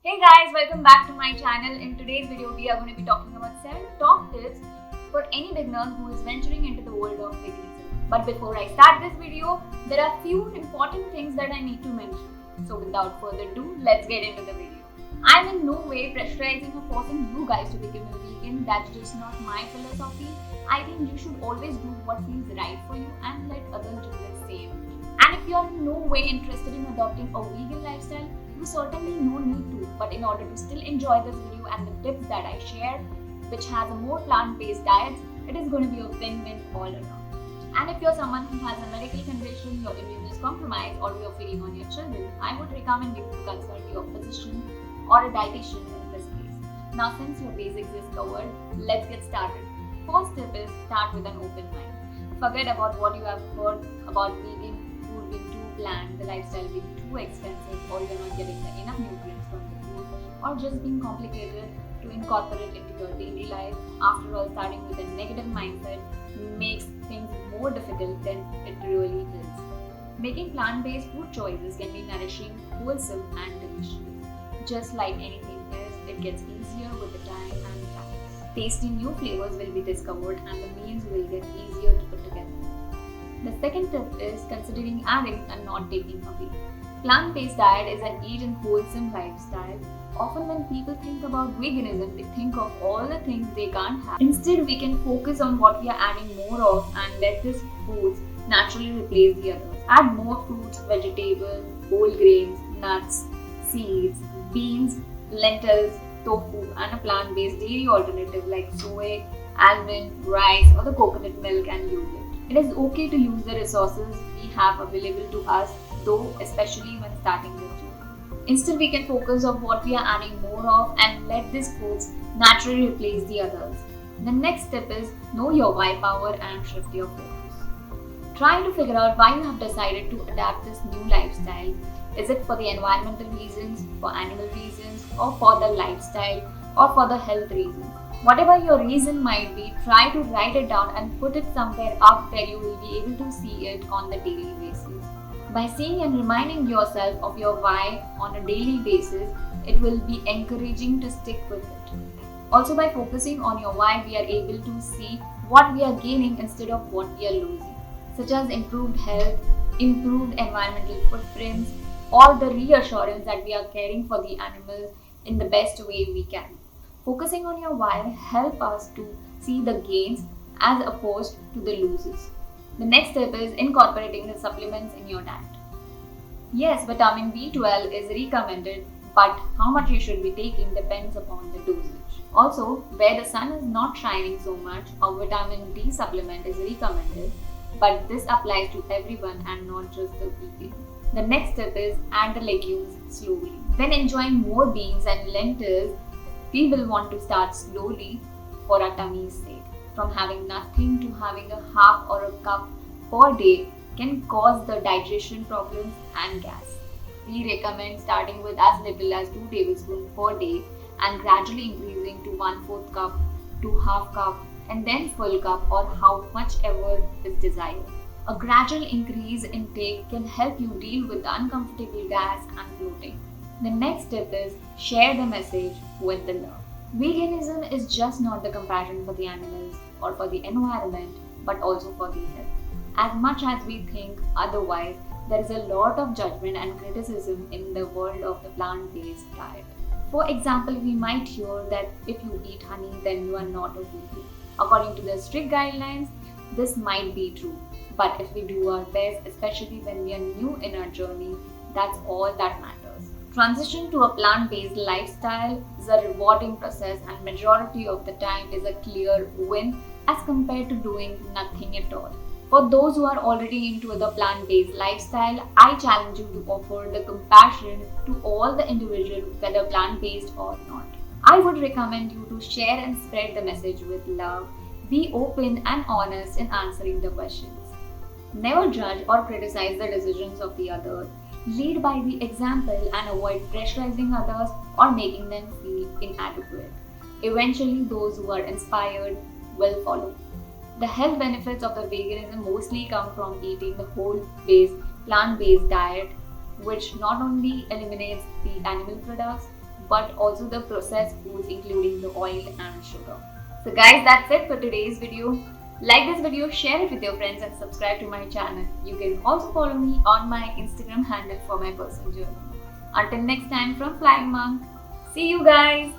Hey guys, welcome back to my channel. In today's video, we are going to be talking about 7 top tips for any beginner who is venturing into the world of veganism. But before I start this video, there are few important things that I need to mention. So without further ado, let's get into the video. I'm in no way pressurizing or forcing you guys to become a vegan. That's just not my philosophy. I think you should always do what feels right for you and let others do the same. And if you are in no way interested in adopting a vegan lifestyle, you certainly no need to, but in order to still enjoy this video and the tips that I share, which has a more plant-based diet, it is going to be a win-win all around. And if you're someone who has a medical condition, your immune is compromised, or you're feeding on your children, I would recommend you to consult your physician or a dietitian in this case. Now, since your basics is covered, let's get started. First tip is start with an open mind. Forget about what you have heard about vegan food being too bland, the lifestyle being too expensive, or you're not getting enough nutrients from the food, or just being complicated to incorporate into your daily life. After all, starting with a negative mindset makes things more difficult than it really is. Making plant-based food choices can be nourishing, wholesome, and delicious. Just like anything else, it gets easier with the time and practice. Tasty new flavors will be discovered and the meals will get easier to put together. The second tip is considering adding and not taking away. Plant-based diet is an eat and wholesome lifestyle. Often when people think about veganism, they think of all the things they can't have. Instead, we can focus on what we are adding more of and let these foods naturally replace the others. Add more fruits, vegetables, whole grains, nuts, seeds, beans, lentils, tofu, and a plant-based dairy alternative like soy, almond, rice, or the coconut milk and yogurt. It is okay to use the resources we have available to us, though especially when starting this journey. Instead, we can focus on what we are adding more of and let these foods naturally replace the others. The next step is know your why power and shift your focus. Try to figure out why you have decided to adapt this new lifestyle. Is it for the environmental reasons, for animal reasons, or for the lifestyle, or for the health reasons? Whatever your reason might be, try to write it down and put it somewhere up where you will be able to see it on the daily basis. By seeing and reminding yourself of your why on a daily basis, it will be encouraging to stick with it. Also, by focusing on your why, we are able to see what we are gaining instead of what we are losing, such as improved health, improved environmental footprints, or the reassurance that we are caring for the animals in the best way we can. Focusing on your why help us to see the gains as opposed to the losses. The next step is incorporating the supplements in your diet. Yes, vitamin B12 is recommended, but how much you should be taking depends upon the dosage. Also, where the sun is not shining so much, a vitamin D supplement is recommended, but this applies to everyone and not just the vegan. The next step is add the legumes slowly. When enjoying more beans and lentils, we will want to start slowly for our tummy's sake. From having nothing to having a half or a cup per day can cause the digestion problems and gas. We recommend starting with as little as 2 tablespoons per day and gradually increasing to 1/4 cup to half cup and then full cup or how much ever is desired. A gradual increase in intake can help you deal with the uncomfortable gas and bloating. The next tip is share the message with the love. Veganism is just not the compassion for the animals or for the environment, but also for the health. As much as we think otherwise, there is a lot of judgment and criticism in the world of the plant-based diet. For example, we might hear that if you eat honey, then you are not a vegan. According to the strict guidelines, this might be true. But if we do our best, especially when we are new in our journey, that's all that matters. Transition to a plant-based lifestyle is a rewarding process and majority of the time is a clear win as compared to doing nothing at all. For those who are already into the plant-based lifestyle, I challenge you to offer the compassion to all the individuals, whether plant-based or not. I would recommend you to share and spread the message with love. Be open and honest in answering the questions. Never judge or criticize the decisions of the others. Lead by the example and avoid pressurizing others or making them feel inadequate. Eventually, those who are inspired will follow. The health benefits of the veganism mostly come from eating the whole-based, plant-based diet, which not only eliminates the animal products but also the processed foods including the oil and sugar. So guys, that's it for today's video. Like this video, share it with your friends and subscribe to my channel. You can also follow me on my Instagram handle for my personal journey. Until next time from Flyingmonk. See you guys.